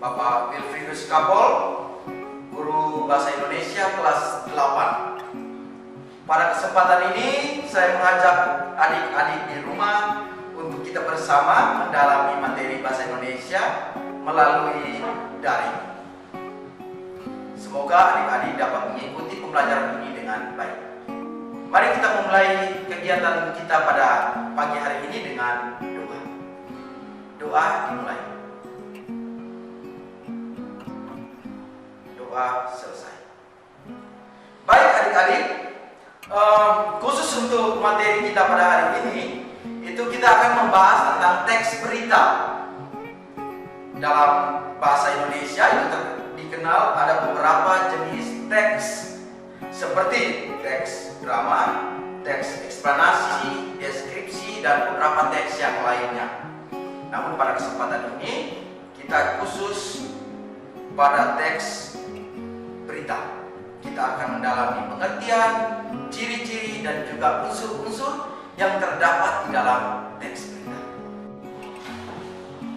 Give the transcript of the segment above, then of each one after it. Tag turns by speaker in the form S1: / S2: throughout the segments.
S1: Bapak Wilfridus Kapol, guru bahasa Indonesia kelas 8. Pada kesempatan ini saya mengajak adik-adik di rumah untuk kita bersama mendalami materi bahasa Indonesia melalui daring. Semoga adik-adik dapat mengikuti pembelajaran ini dengan baik. Mari kita memulai kegiatan kita pada pagi hari ini dengan doa. Doa dimulai. Doa selesai. Baik adik-adik, khusus untuk materi kita pada hari ini, itu kita akan membahas tentang teks berita. Dalam bahasa Indonesia itu dikenal ada beberapa jenis teks, seperti teks drama, teks eksplanasi, deskripsi, dan beberapa teks yang lainnya. Namun pada kesempatan ini kita khusus pada teks berita. Kita akan mendalami pengertian, ciri-ciri, dan juga unsur-unsur yang terdapat di dalam teks berita.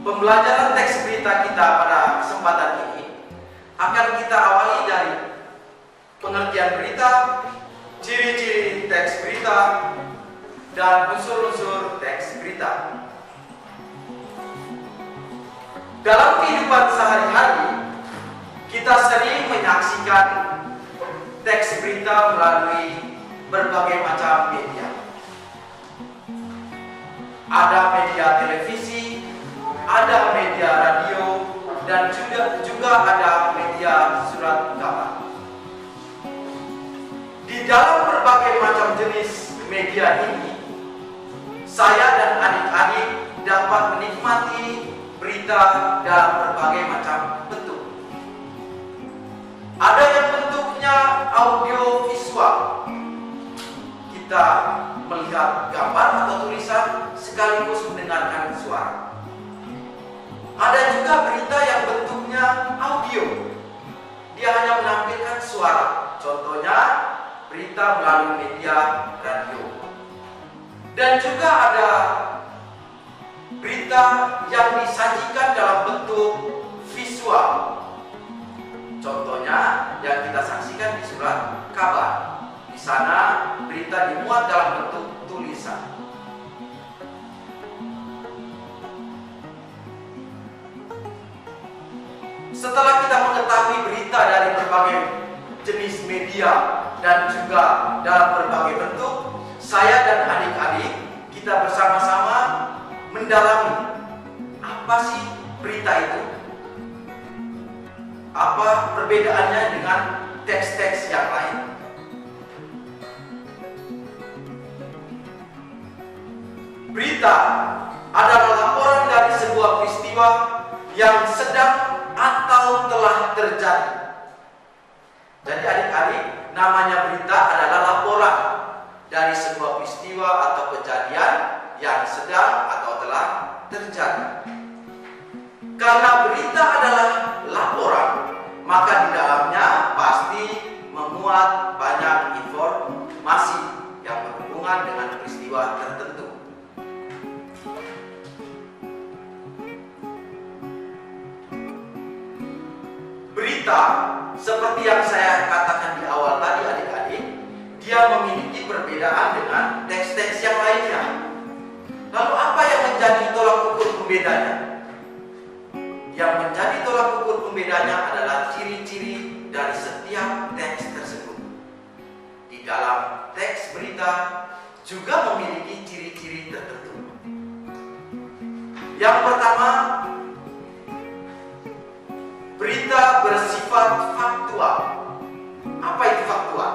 S1: Pembelajaran teks berita kita pada kesempatan ini akan kita awali dari pengertian berita, ciri-ciri teks berita, dan unsur-unsur teks berita. Dalam kehidupan sehari-hari, kita sering menyaksikan teks berita melalui berbagai macam media. Ada media televisi, ada media radio, dan juga ada media surat kabar. Di dalam berbagai macam jenis media ini, saya dan adik-adik dapat menikmati berita dalam berbagai macam bentuk. Ada yang bentuknya audio visual. Kita melihat gambar atau tulisan sekaligus mendengarkan suara. Ada juga berita yang bentuknya audio. Dia hanya menampilkan suara. Contohnya berita melalui media radio. Dan juga ada berita yang disajikan dalam bentuk visual. Contohnya yang kita saksikan di surat kabar. Di sana berita dimuat dalam bentuk tulisan. Setelah kita mengetahui berita dari berbagai jenis media dan juga dalam berbagai bentuk, saya dan adik-adik kita bersama-sama mendalami apa sih berita itu? Apa perbedaannya dengan teks-teks yang lain? Berita adalah laporan dari sebuah peristiwa yang sedang atau telah terjadi. Jadi adik-adik, namanya berita adalah laporan dari sebuah peristiwa atau kejadian yang sedang atau telah terjadi. Karena berita adalah laporan, maka di dalamnya pasti memuat banyak informasi yang berhubungan dengan peristiwa tertentu. Berita, seperti yang saya katakan di awal tadi adik-adik, dia memiliki perbedaan dengan teks-teks yang lainnya. Lalu apa yang menjadi tolak ukur pembedanya? Yang menjadi tolak ukur pembedanya adalah ciri-ciri dari setiap teks tersebut. Di dalam teks berita juga memiliki ciri-ciri tertentu. Yang pertama, berita bersifat faktual. Apa itu faktual?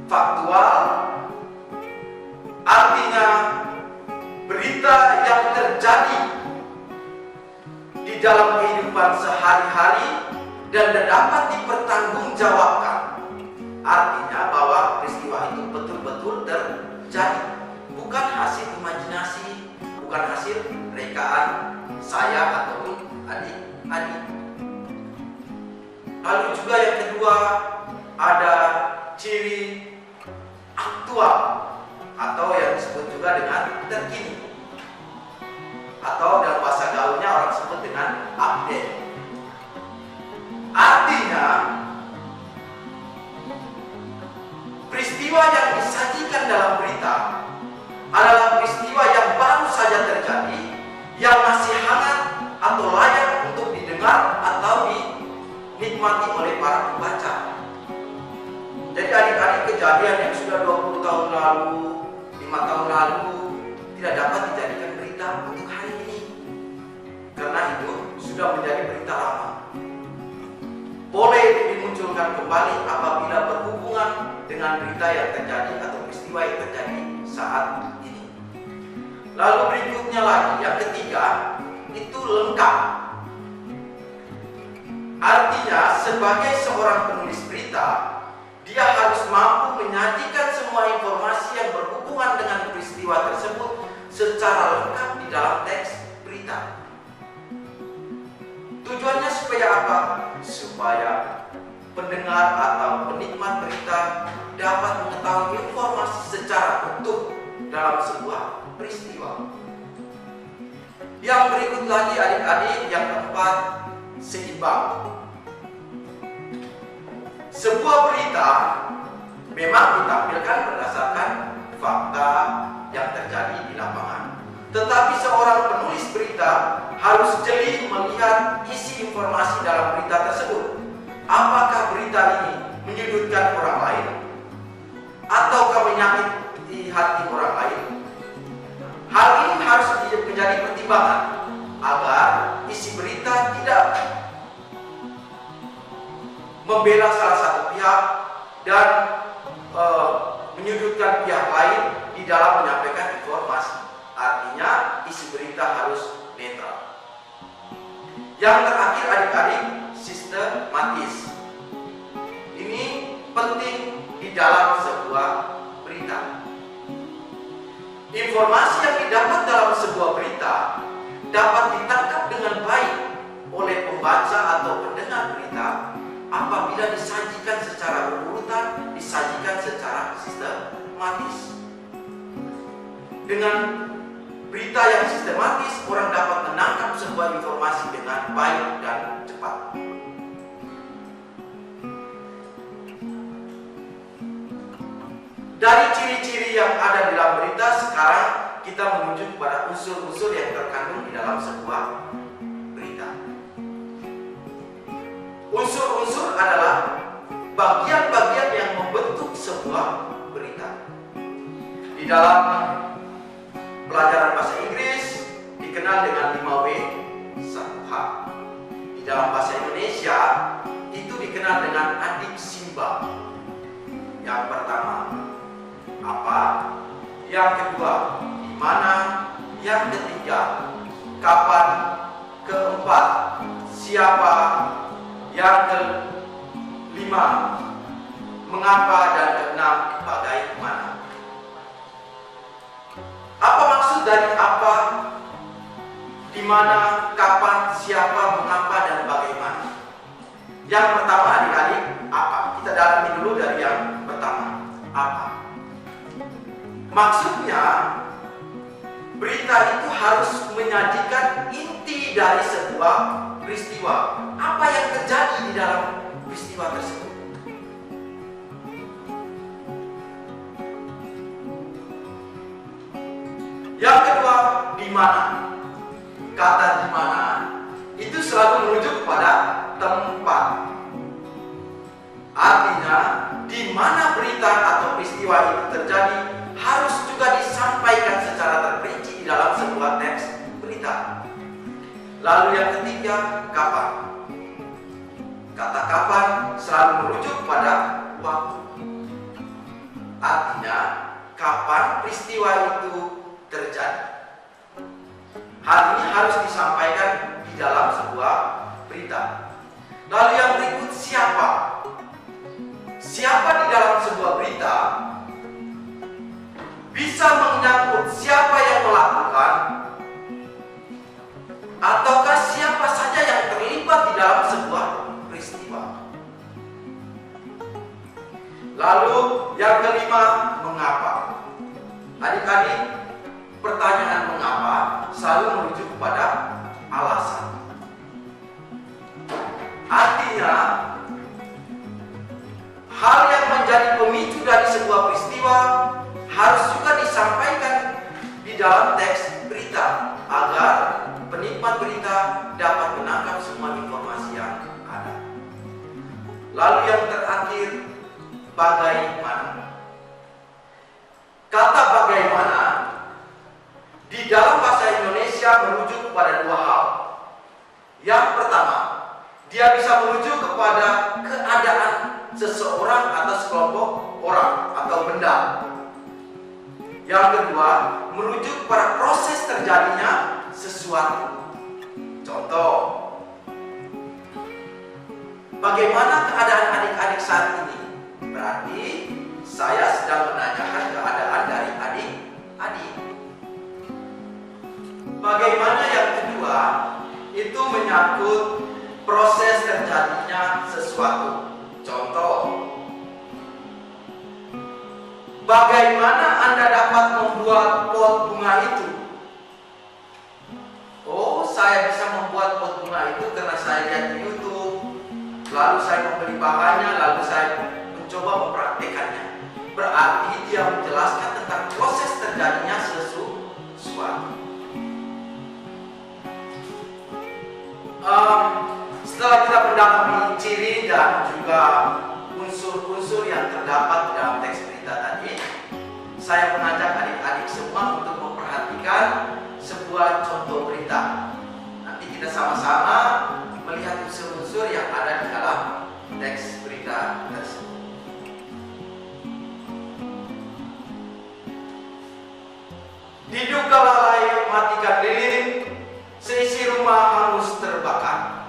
S1: Faktual artinya berita yang terjadi di dalam kehidupan sehari-hari dan dapat dipertanggungjawabkan. Artinya bahwa peristiwa itu betul-betul terjadi, bukan hasil imajinasi, bukan hasil rekaan saya ataupun adik-adik. Lalu juga yang kedua, ada ciri aktual atau yang disebut juga dengan terkini, atau dalam bahasa gaulnya orang sebut dengan up dalam berita adalah peristiwa yang baru saja terjadi, yang masih hangat atau layak untuk didengar atau dinikmati oleh para pembaca. Jadi adik-adik, kejadian yang sudah 20 tahun lalu, 5 tahun lalu tidak dapat dijadikan berita untuk hari ini, karena itu sudah menjadi berita lama. Boleh dimunculkan kembali apabila berhubungan dengan berita yang terjadi atau peristiwa yang terjadi saat ini. Lalu berikutnya lagi, yang ketiga, itu lengkap. Artinya sebagai seorang penulis berita, dia harus mampu menyajikan semua informasi yang berhubungan dengan peristiwa tersebut secara lengkap di dalam teks berita. Tujuannya supaya apa? Supaya pendengar atau penikmat berita dapat mengetahui informasi secara utuh dalam sebuah peristiwa. Yang berikut lagi adik-adik, yang keempat, seimbang. Sebuah berita memang ditampilkan berdasarkan fakta yang terjadi di lapangan. Tetapi seorang penulis berita harus jeli melihat isi informasi dalam berita tersebut. Apakah berita ini menyudutkan orang lain? Ataukah menyakiti hati orang lain? Hal ini harus menjadi pertimbangan agar isi berita tidak membela salah satu pihak dan menyudutkan pihak lain di dalam menyampaikan informasi. Artinya isi berita harus netral. Yang terakhir adik-adik, sistematis. Ini penting di dalam sebuah berita. Informasi yang didapat dalam sebuah berita dapat ditangkap dengan baik oleh pembaca atau pendengar berita apabila disajikan secara berurutan, disajikan secara sistematis. Dengan berita yang sistematis, orang dapat menangkap sebuah informasi dengan baik dan cepat. Dari ciri-ciri yang ada di dalam berita, sekarang kita menuju kepada unsur-unsur yang terkandung di dalam sebuah berita. Unsur-unsur adalah bagian-bagian yang membentuk sebuah berita. Di dalam pelajaran bahasa Inggris dikenal dengan 5W 1H. Di dalam bahasa Indonesia itu dikenal dengan adiksimba. Yang pertama, apa? Yang kedua, di mana? Yang ketiga, kapan? Keempat, siapa? Yang kelima, mengapa? Dan keenam, bagaimana? Apa maksud dari apa, di mana, kapan, siapa, mengapa, dan bagaimana? Yang pertama adik-adik, apa? Kita dalami dulu dari yang pertama, apa? Maksudnya, berita itu harus menyajikan inti dari sebuah peristiwa. Apa yang terjadi di dalam peristiwa tersebut? Yang kedua, di mana? Kata di mana itu selalu merujuk kepada tempat. Artinya, di mana berita atau peristiwa itu terjadi harus juga disampaikan secara terperinci di dalam sebuah teks berita. Lalu yang ketiga, kapan? Kata kapan selalu merujuk pada waktu. Artinya, kapan peristiwa itu terjadi. Hal ini harus disampaikan di dalam sebuah berita. Lalu yang berikut, siapa? Siapa di dalam sebuah berita bisa menyangkut siapa yang melakukan, ataukah siapa saja yang terlibat di dalam sebuah peristiwa. Lalu yang kelima, mengapa? Adik-adik, pertanyaan mengapa selalu merujuk kepada alasan. Artinya, hal yang menjadi pemicu dari sebuah peristiwa harus juga disampaikan di dalam teks berita agar penikmat berita dapat menangkap semua informasi yang ada. Lalu yang terakhir, bagaimana? Kata bagaimana di dalam bahasa Indonesia merujuk kepada dua hal. Yang pertama, dia bisa merujuk kepada keadaan seseorang atau sekelompok orang atau benda. Yang kedua, merujuk kepada proses terjadinya sesuatu. Contoh, bagaimana keadaan adik-adik saat ini? Berarti saya sedang menanyakan keadaan dari adik-adik. Bagaimana yang kedua, itu menyangkut proses terjadinya sesuatu. Contoh, bagaimana Anda dapat membuat pot bunga itu? Oh, saya bisa membuat pot bunga itu karena saya lihat di YouTube. Lalu saya membeli bahannya, lalu saya mencoba mempraktekannya. Berarti dia menjelaskan tentang proses terjadinya sesuatu. Setelah kita mendapati ciri dan juga unsur-unsur yang terdapat di dalam teks berita tadi, saya mengajak adik-adik semua untuk memperhatikan sebuah contoh berita. Nanti kita sama-sama melihat unsur-unsur yang ada di dalam teks berita tersebut. Diduga lalai matikan lilin, seisi rumah hangus terbakar.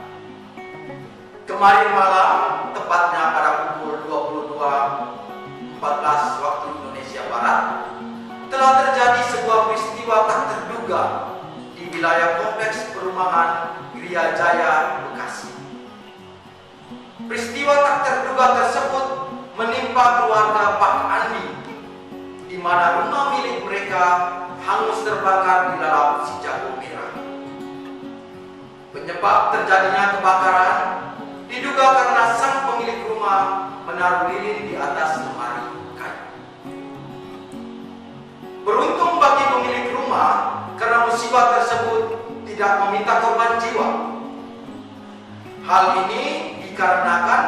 S1: Kemarin malam, tepatnya pada pukul 22.14 waktu Indonesia Barat, telah terjadi sebuah peristiwa tak terduga di wilayah kompleks perumahan Gria Jaya, Bekasi. Peristiwa tak terduga tersebut menimpa keluarga Pak Andi, di mana rumah milik mereka hangus terbakar di dalam si jago merah. Penyebab terjadinya kebakaran diduga karena sang pemilik rumah menaruh lilin di atas lemari kayu. Beruntung bagi pemilik rumah karena musibah tersebut tidak meminta korban jiwa. Hal ini dikarenakan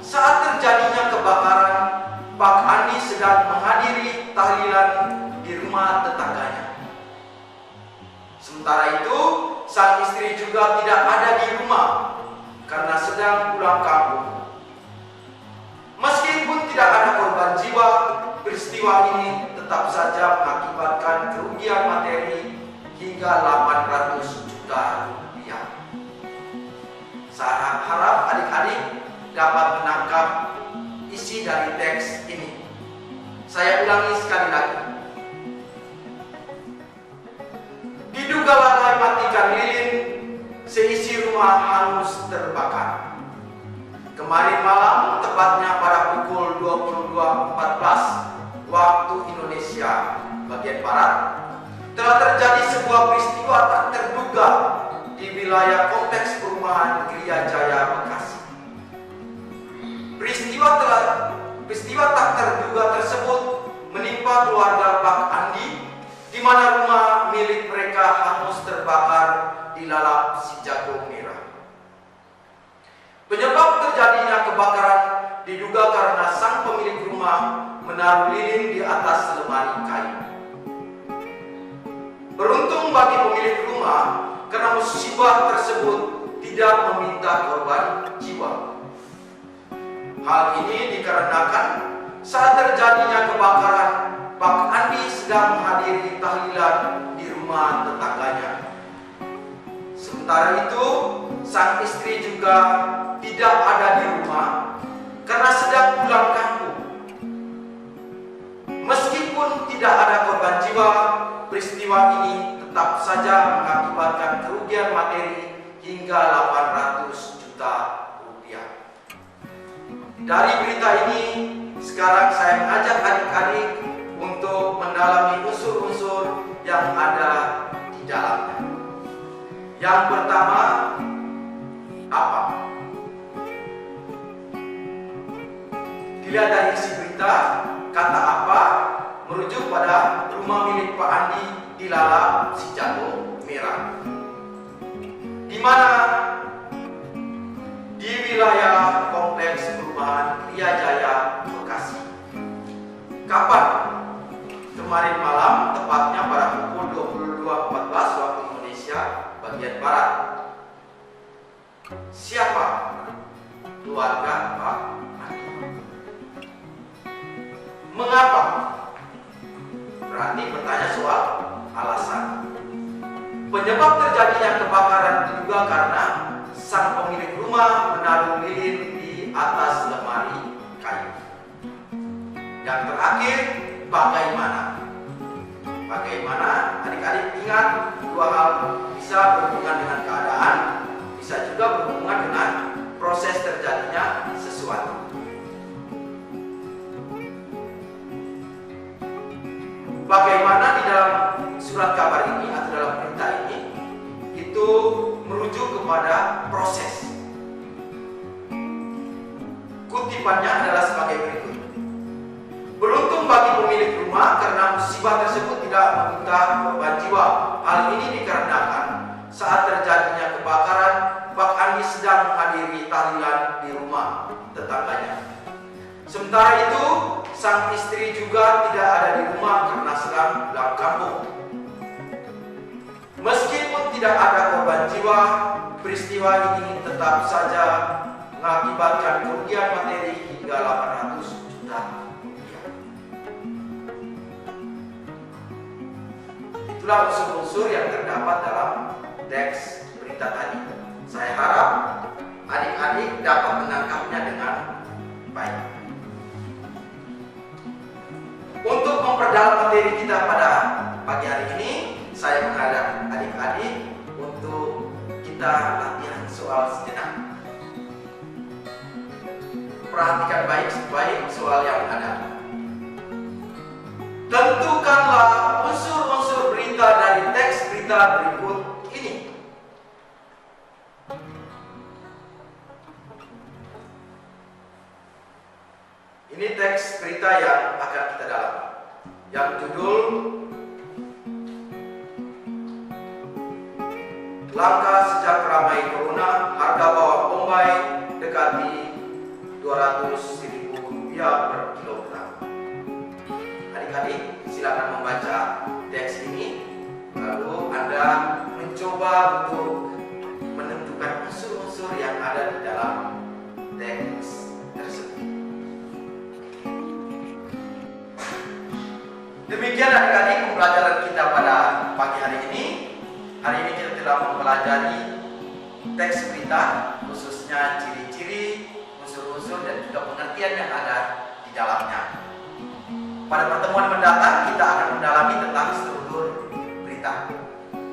S1: saat terjadinya kebakaran, Pak Andi sedang menghadiri tahlilan di rumah tetangganya. Sementara itu, sang istri juga tidak ada di rumah karena sedang pulang kampung. Meskipun tidak ada korban jiwa, peristiwa ini tetap saja mengakibatkan kerugian materi hingga 800 juta rupiah. Saya harap adik-adik dapat menangkap isi dari teks ini. Saya ulangi sekali lagi. Diduga lalai matikan lilin, seisi rumah hangus terbakar. Kemarin malam, tepatnya pada pukul 22.14 waktu Indonesia bagian Barat, telah terjadi sebuah peristiwa tak terduga di wilayah kompleks perumahan Gria Jaya, Bekasi. Peristiwa tak terduga tersebut menimpa keluarga Pak Andi, di mana rumah milik mereka hangus terbakar dilalap si jago merah. Penyebab terjadinya kebakaran diduga karena sang pemilik rumah menaruh lilin di atas lemari kayu. Beruntung bagi pemilik rumah karena musibah tersebut tidak meminta korban jiwa. Hal ini dikarenakan saat terjadinya kebakaran, Pak Andi sedang menghadiri tahlilan di rumah tetangganya. Sementara itu, sang istri juga tidak ada di rumah karena sedang pulang kampung. Meskipun tidak ada korban jiwa, peristiwa ini tetap saja mengakibatkan kerugian materi hingga 800 juta rupiah. Dari berita ini, sekarang saya mengajak adik-adik untuk mendalami unsur-unsur yang ada di dalamnya. Yang pertama, apa? Dilihat dari isi berita, kata apa merujuk pada rumah milik Pak Andi di Lala, Cicago, Merah, di mana di wilayah Kompleks Perumahan Ria Jaya, Bekasi. Kapan? Kemarin malam, tepatnya pada pukul 22.14 waktu Indonesia bagian Barat. Siapa keluarga Pak Andi? Mengapa? Berarti bertanya soal alasan. Penyebab terjadinya kebakaran diduga karena sang pemilik rumah menaruh lilin di atas lemari kayu. Yang terakhir, bagaimana? Bagaimana? Adik-adik ingat, dua hal bisa berhubungan dengan keadaan, bisa juga berhubungan dengan proses terjadinya sesuatu. Bagaimana di dalam surat kabar ini atau dalam perintah ini itu merujuk kepada proses. Kutipannya adalah sebagai berikut. Beruntung bagi pemilik rumah karena musibah tersebut tidak meminta korban jiwa. Hal ini dikarenakan saat terjadinya kebakaran, Pak Andi sedang menghadiri tahlilan di rumah tetangganya. Sementara itu, sang istri juga tidak ada di rumah karena sedang pulang kampung. Meskipun tidak ada korban jiwa, peristiwa ini tetap saja mengakibatkan kerugian materi hingga 800 juta rupiah. Itulah unsur-unsur yang terdapat dalam teks berita tadi. Saya harap adik-adik dapat menangkapnya dengan baik. Untuk memperdalam materi kita pada pagi hari ini, saya mengajak adik-adik untuk kita latihan soal sejenak. Perhatikan baik-baik soal yang ada. Tentukanlah unsur-unsur berita dari teks berita berikut ini. Ini teks berita yang akan kita dalami. Yang judul Langka sejak ramai corona, harga bawang bombay dekati 200.000 rupiah per kilogram. Adik-adik silakan membaca teks ini, lalu Anda mencoba untuk menentukan unsur-unsur yang ada di dalam teks tersebut. Demikian adik-adik pembelajaran kita pada pagi hari ini. Hari ini kita telah mempelajari teks berita, khususnya ciri-ciri, unsur-unsur dan juga pengertian yang ada di dalamnya. Pada pertemuan mendatang kita akan mendalami tentang struktur berita.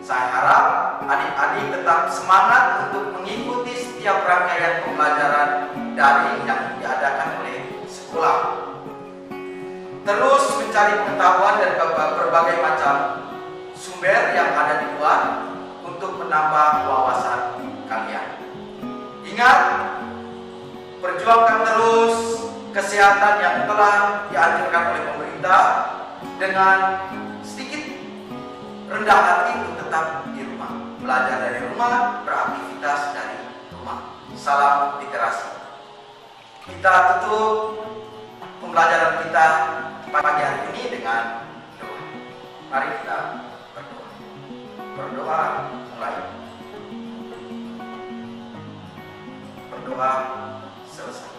S1: Saya harap adik-adik tetap semangat untuk mengikuti setiap rangkaian pembelajaran daring yang diadakan oleh sekolah. Terus mencari pengetahuan dari berbagai macam sumber yang ada di luar untuk menambah wawasan kalian. Ingat, perjuangkan terus kesehatan yang telah dianjurkan oleh pemerintah dengan sedikit rendah hati untuk tetap di rumah, belajar dari rumah, beraktivitas dari rumah. Salam literasi. Kita tutup pembelajaran kita pagi hari ini dengan doa. Mari kita berdoa. Berdoa mulai. Berdoa selesai.